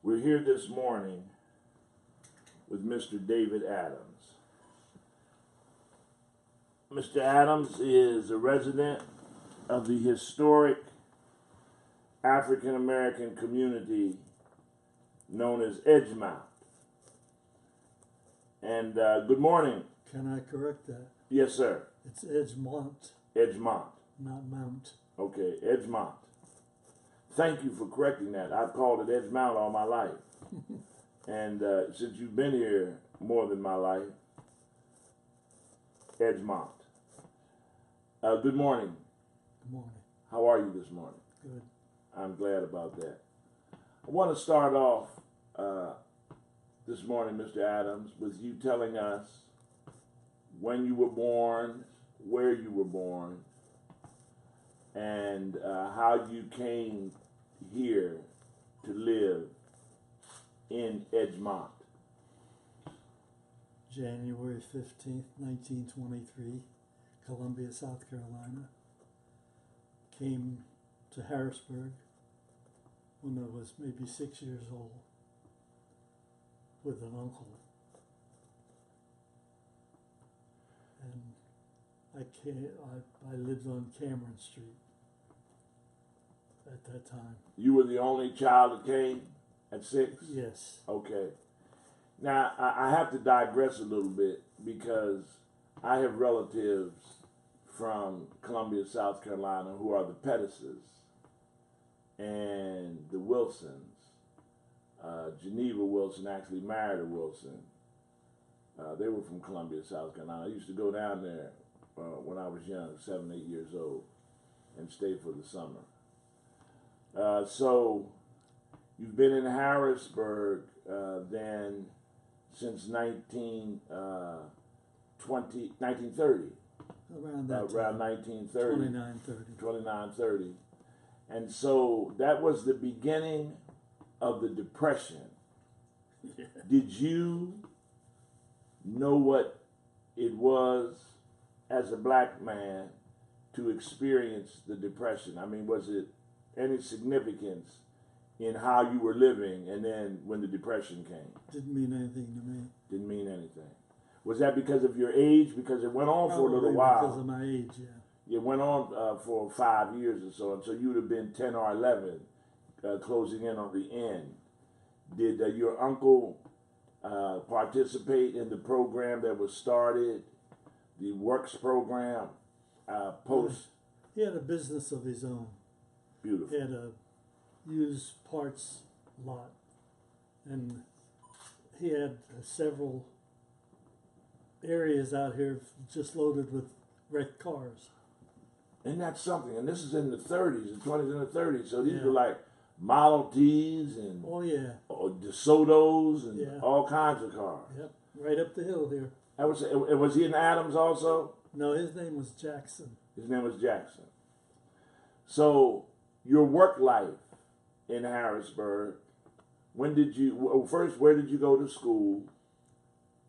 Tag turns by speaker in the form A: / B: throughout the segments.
A: We're here this morning with Mr. David Adams. Mr. Adams is a resident of the historic African American community known as Edgemont. And good morning.
B: Can I correct that?
A: Yes, sir.
B: It's Edgemont,
A: Edgemont.
B: not Mount.
A: Okay, Edgemont. Thank you for correcting that. I've called it Edgemont all my life. And since you've been here more than my life, Edgemont. Good morning.
B: Good morning.
A: How are you this morning?
B: Good.
A: I'm glad about that. I want to start off this morning, Mr. Adams, with you telling us when you were born, where you were born, and how you came here to live in Edgemont.
B: January 15th, 1923, Columbia, South Carolina. Came to Harrisburg when I was maybe 6 years old with an uncle. And I lived on Cameron Street at that time.
A: You were the only child that came at 6?
B: Yes.
A: Okay. Now, I have to digress a little bit because I have relatives from Columbia, South Carolina who are the Pettises and the Wilsons. Geneva Wilson actually married a Wilson. They were from Columbia, South Carolina. I used to go down there when I was young, 7, 8 years old, and stay for the summer. So you've been in Harrisburg then since 1930.
B: Around that
A: around
B: time.
A: 1930.
B: 2930.
A: 2930. And so that was the beginning of the Depression.
B: Yeah.
A: Did you know what it was as a black man to experience the Depression? I mean, was it any significance in how you were living and then when the Depression came?
B: Didn't mean anything to me.
A: Didn't mean anything. Was that because of your age? Because it went on for a little
B: Probably
A: while.
B: because of my age, yeah.
A: It went on for 5 years or so, and so you would have been 10 or 11, closing in on the end. Did your uncle participate in the program that was started, the Works program, post?
B: He had a business of his own.
A: Beautiful.
B: He had a used parts lot, and he had several areas out here just loaded with wrecked cars.
A: Isn't that something? And this is in the 30s, the 20s and the 30s, so these
B: Yeah.
A: were like Model Ts and
B: Oh yeah,
A: DeSotos and
B: Yeah.
A: all kinds of cars.
B: yep, right up the hill here.
A: Was he in Adams also?
B: No, his name was Jackson.
A: His name was Jackson. So your work life in Harrisburg, when did you, first, where did you go to school?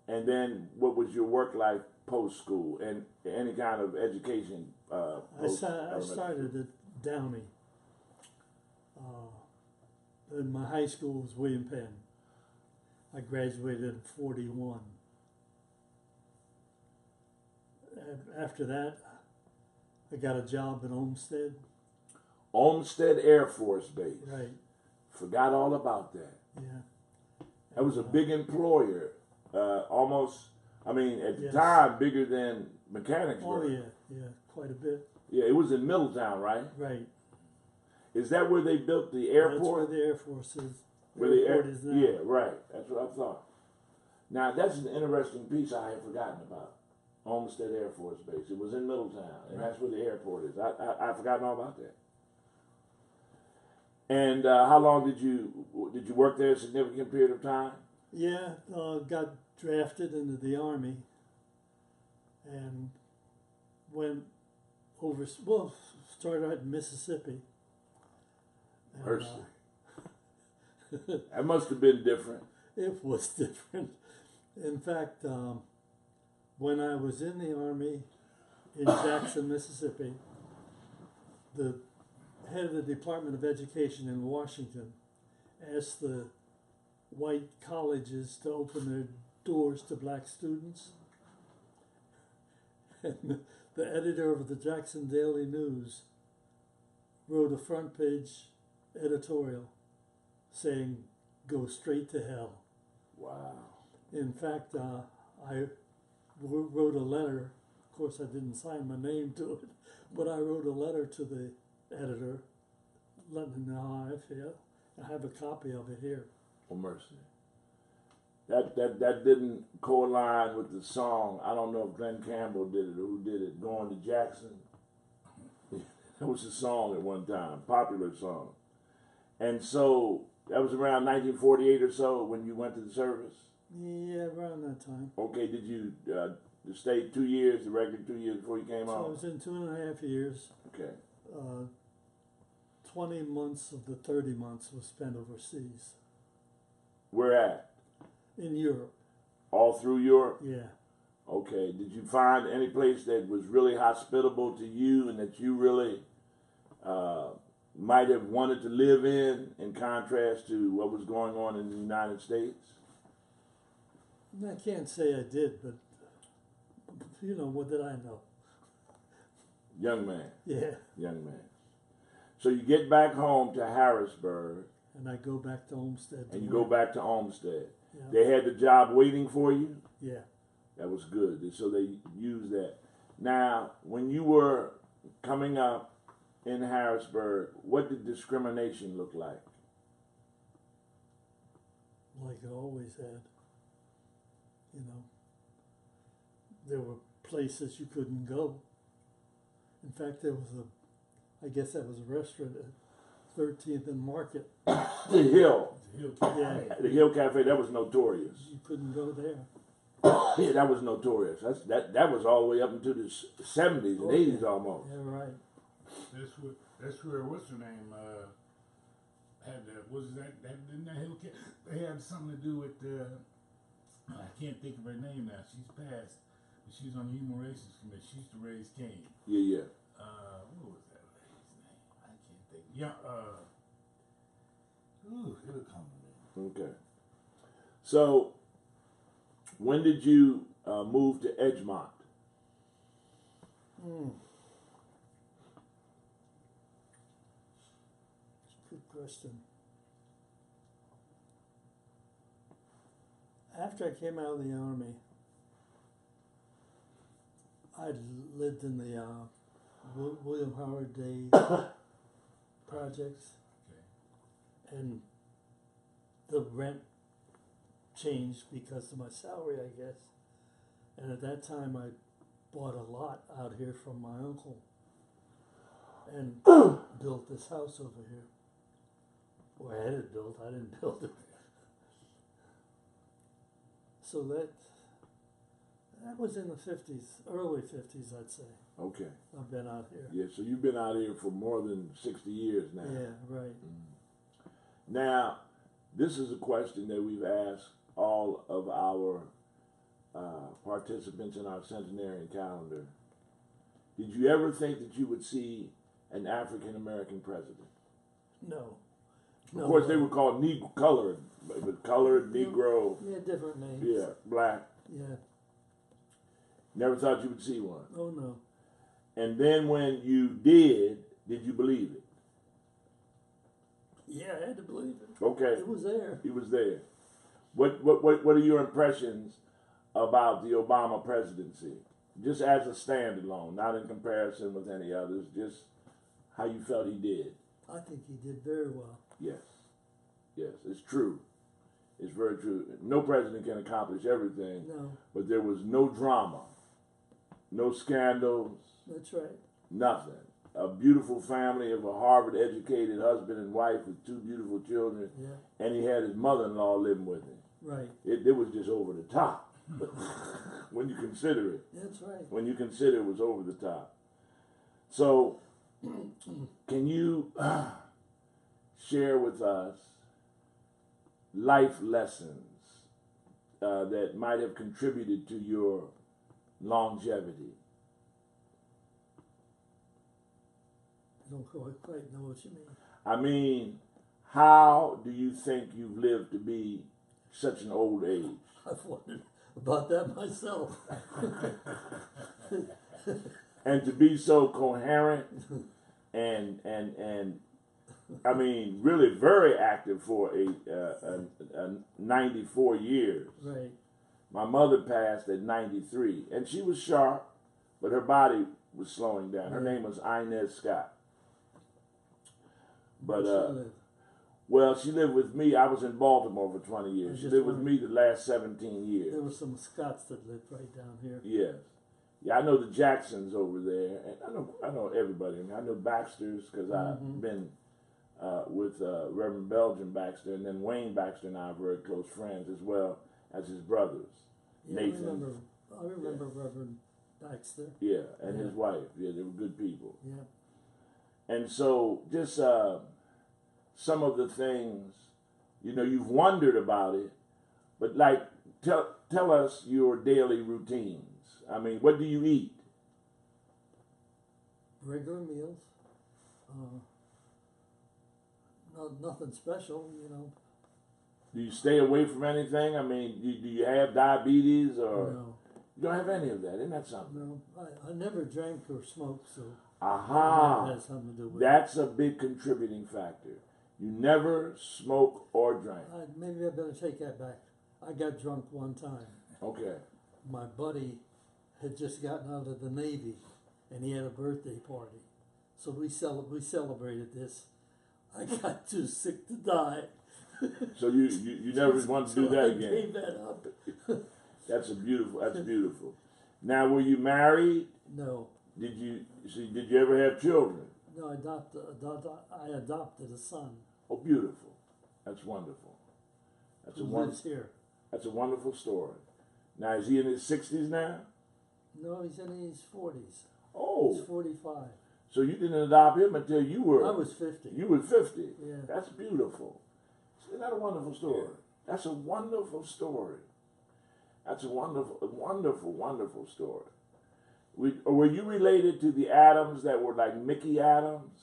A: And then what was your work life post school and any kind of education?
B: I started at Downey. And my high school was William Penn. I graduated in 41. After that, I got a job at Olmsted.
A: Olmsted Air Force Base.
B: Right,
A: Forgot all about that.
B: yeah.
A: That was a big employer. Almost, I mean, at the
B: Yes.
A: time, bigger than Mechanicsburg.
B: Oh yeah, quite a bit.
A: Yeah, it was in Middletown, right?
B: Right.
A: Is that where they built the
B: That's where
A: airport?
B: the Air Force is.
A: Where the
B: airport is now.
A: Yeah, right. That's what I thought. Now, that's an interesting piece I had forgotten about. Olmsted Air Force Base. It was in Middletown, and that's where the airport is. I've forgotten all about that. And how long did you work there? A significant period of time?
B: Yeah, got drafted into the Army and went over, well, started out in Mississippi. And,
A: Mercy. That must have been different.
B: it was different. In fact, when I was in the Army in Jackson, Mississippi, the head of the Department of Education in Washington asked the white colleges to open their doors to black students. And the editor of the Jackson Daily News wrote a front page editorial saying, "Go straight to hell."
A: Wow.
B: In fact, I wrote a letter. Of course, I didn't sign my name to it, but I wrote a letter to the editor, letting him know how I feel. I have a copy of it here.
A: Oh, mercy. That didn't co-align with the song. I don't know if Glenn Campbell did it or who did it. Going to Jackson. That was a song at one time, popular song. And so that was around 1948 or so when you went to the service.
B: Yeah, around that time.
A: Okay, did you stay 2 years, the regular 2 years before you came
B: So I
A: home?
B: was in 2.5 years.
A: Okay.
B: 20 months of the 30 months was spent overseas.
A: Where at?
B: In Europe,
A: All through Europe?
B: yeah.
A: Okay. Did you find any place that was really hospitable to you and that you really might have wanted to live in contrast to what was going on in the United States?
B: I can't say I did, but you know, what did I know?
A: Young man,
B: Yeah.
A: young man. So you get back home to Harrisburg
B: And I go back to Olmsted.
A: and you go back to Olmsted.
B: Yeah.
A: They had the job waiting for you?
B: Yeah.
A: That was good. So they used that. Now, when you were coming up in Harrisburg, what did discrimination look like?
B: Like it always had. You know, there were places you couldn't go. In fact, there was I guess that was a restaurant at 13th and Market.
A: The Hill.
B: Yeah,
A: The Hill Cafe, that was notorious.
B: you couldn't go there.
A: Yeah, that was notorious. That was all the way up into the 70s and 80s almost.
B: Yeah, right.
C: That's where what's her name had didn't that Hill they had something to do with I can't think of her name now. She's passed, but she's on the Human Relations Committee. She used to raise Cain.
A: Yeah.
C: What was that lady's name? I can't think. Yeah. It'll come to me.
A: Okay. So, when did you move to Edgemont?
B: Good question. After I came out of the Army, I lived in the William Howard Day projects,
C: Okay.
B: and the rent changed because of my salary, I guess. And at that time, I bought a lot out here from my uncle and built this house over here. Well, I had it built, I didn't build it. So that was in the 50s, early 50s, I'd say.
A: Okay.
B: I've been out here.
A: Yeah, so you've been out here for more than 60 years now.
B: Yeah, right.
A: Now, this is a question that we've asked all of our participants in our centenarian calendar. Did you ever think that you would see an African American president?
B: No.
A: Of course, they were called colored, but colored, Negro,
B: Yeah, different names.
A: yeah, black.
B: Yeah.
A: Never thought you would see one.
B: Oh, no.
A: And then when you did you believe it?
B: Yeah, I had to believe it.
A: Okay,
B: It was there.
A: he was there. What are your impressions about the Obama presidency? Just as a standalone, not in comparison with any others, just how you felt he did.
B: I think he did very well.
A: Yes, it's true. It's very true. No president can accomplish everything,
B: No,
A: but there was no drama, no scandals,
B: that's right.
A: nothing. A beautiful family of a Harvard-educated husband and wife with 2 beautiful children,
B: Yeah,
A: and he had his mother-in-law living with him.
B: right.
A: It was just over the top when you consider it.
B: That's right.
A: When you consider it was over the top. So, can you share with us life lessons that might have contributed to your longevity?
B: I don't quite know what you mean.
A: I mean, how do you think you've lived to be such an old age?
B: I've wondered about that myself.
A: And to be so coherent and I mean, really very active for a 94 years.
B: Right.
A: My mother passed at 93, and she was sharp, but her body was slowing down. Her name was Inez Scott. But
B: Where she live?
A: well, she lived with me. I was in Baltimore for 20 years. She
B: just
A: lived with
B: wondered.
A: me the last 17 years.
B: There were some Scots that lived right down here.
A: Yes. Yeah, I know the Jacksons over there, and I know everybody. I mean, I know Baxter's because I've been with Reverend Belgian Baxter, and then Wayne Baxter and I are very close friends as well as his brothers,
B: Yeah,
A: Nathan.
B: I remember Reverend Baxter.
A: Yeah, and his
B: Yeah.
A: wife. Yeah, they were good people.
B: Yeah.
A: And so, just some of the things, you know, you've wondered about it, but like, tell us your daily routines. I mean, what do you eat?
B: Regular meals. Nothing special, you know.
A: Do you stay away from anything? I mean, do you have diabetes or
B: No,
A: you don't have any of that? Isn't that something?
B: no. I never drank or smoked, so
A: Aha!
B: that has something to do with it.
A: That's a big contributing factor. You never smoke or drank.
B: Maybe I better take that back. I got drunk one time.
A: Okay.
B: My buddy had just gotten out of the Navy, and he had a birthday party. So we celebrated this. I got too sick to die.
A: So you never want to do
B: So
A: that
B: I
A: again.
B: gave that up.
A: That's beautiful. Now, were you married?
B: No,
A: Did you ever have children?
B: no. I adopted a son
A: Oh, beautiful. That's wonderful.
B: who lives here.
A: That's a wonderful story. Now, is he in his 60s now?
B: No, he's in his 40s.
A: Oh,
B: He's 45.
A: so you didn't adopt him until you were
B: I was 50.
A: you were 50.
B: Yeah.
A: That's beautiful. Isn't that a wonderful story? That's a wonderful story. That's a wonderful story. Were you related to the Adams that were like Mickey Adams?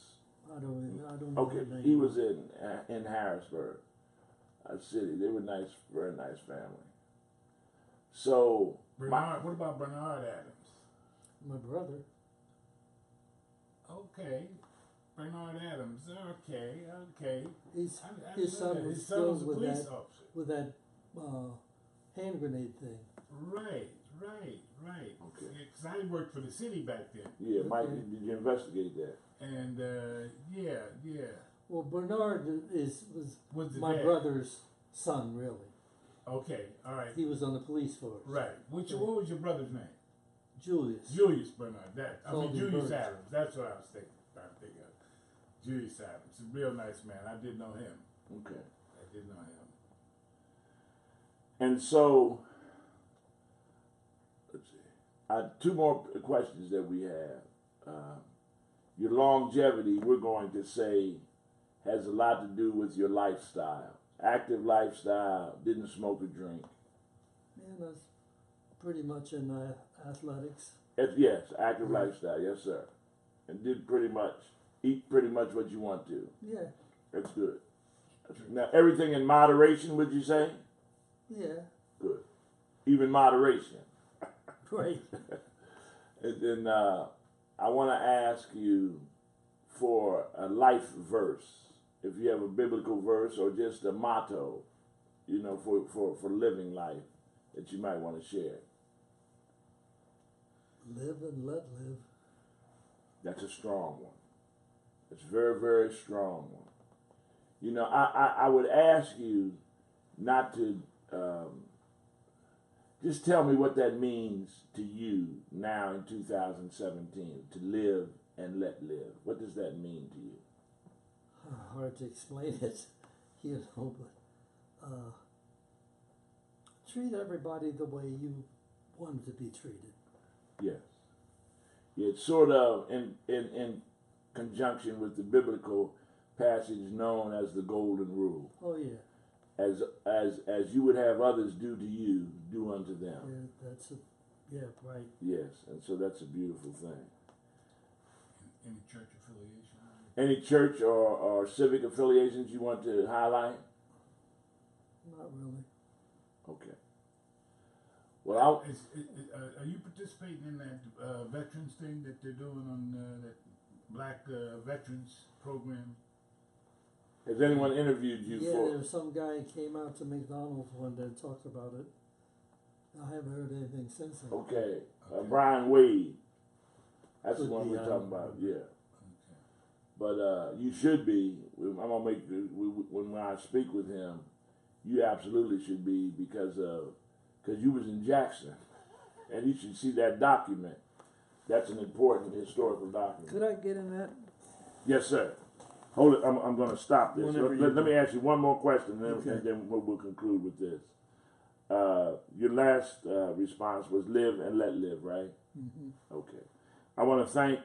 B: I don't know
A: Okay,
B: the name.
A: he was in Harrisburg, a city. They were nice, very nice family. So,
C: Bernard, what about Bernard Adams?
B: My brother.
C: Okay, Bernard Adams. Okay.
B: His
C: I
B: his
C: know
B: son
C: that.
B: was
C: His son
B: killed
C: was a
B: with
C: police
B: that
C: officer.
B: with that hand grenade thing.
C: Right.
A: Okay.
C: Because I worked for the city back then,
A: yeah, Mike,
B: Okay.
A: did you investigate that?
C: and yeah.
B: Well, Bernard was
C: Was the
B: my
C: dad.
B: brother's son, really.
C: Okay, all right,
B: He was on the police force.
C: right. What was your brother's name?
B: Julius.
C: Julius Bernard.
B: Colby
C: Julius
B: Burns.
C: Adams. That's what I was thinking. Of. Julius Adams, a real nice man. I did know him.
A: Okay.
C: I did know him.
A: And so, let's see. Two more questions that we have. Your longevity, we're going to say, has a lot to do with your lifestyle. Active lifestyle, didn't smoke or drink.
B: Man, that's pretty much in athletics.
A: Yes, active lifestyle, yes, sir. And did pretty much, eat pretty much what you want to.
B: Yeah,
A: That's good. Now, everything in moderation, would you say?
B: yeah,
A: Good. Even moderation.
B: right.
A: And then I want to ask you for a life verse, if you have a biblical verse or just a motto, you know, for living life that you might want to share.
B: Live and let live.
A: That's a strong one. It's a very, very strong one. You know, I would ask you not to just tell me what that means to you now in 2017, to live and let live. What does that mean to you?
B: Hard to explain it, you know, but treat everybody the way you want to be treated.
A: Yes. Yeah, it's sort of in conjunction with the biblical passage known as the Golden Rule.
B: Oh yeah,
A: As you would have others do to you, do unto them.
B: yeah, that's it. Yeah, right.
A: Yes, and so that's a beautiful thing.
C: Any church affiliation?
A: Any church or civic affiliations you want to highlight?
B: Not really.
A: Okay. Well,
C: Are you participating in that veterans thing that they're doing on that Black Veterans program?
A: has anyone interviewed you
B: Yeah,
A: for?
B: there was some guy who came out to McDonald's one day and talked about it. I haven't heard anything since then.
A: Okay.
C: Okay.
A: Brian Wade. That's
B: Could
A: the one
B: be,
A: we're
B: I
A: talking
B: don't know.
A: about. Yeah.
C: Okay.
A: But you should be. I'm gonna make when I speak with him, you absolutely should be because you was in Jackson, and you should see that document. That's an important historical document.
B: Could I get in that?
A: Yes, sir. Hold it. I'm going to stop this.
B: Whenever
A: Let
B: you
A: me ask you one more question,
B: Okay.
A: and then we'll conclude with this. Your last response was live and let live, right?
B: Mm-hmm.
A: Okay. I want to thank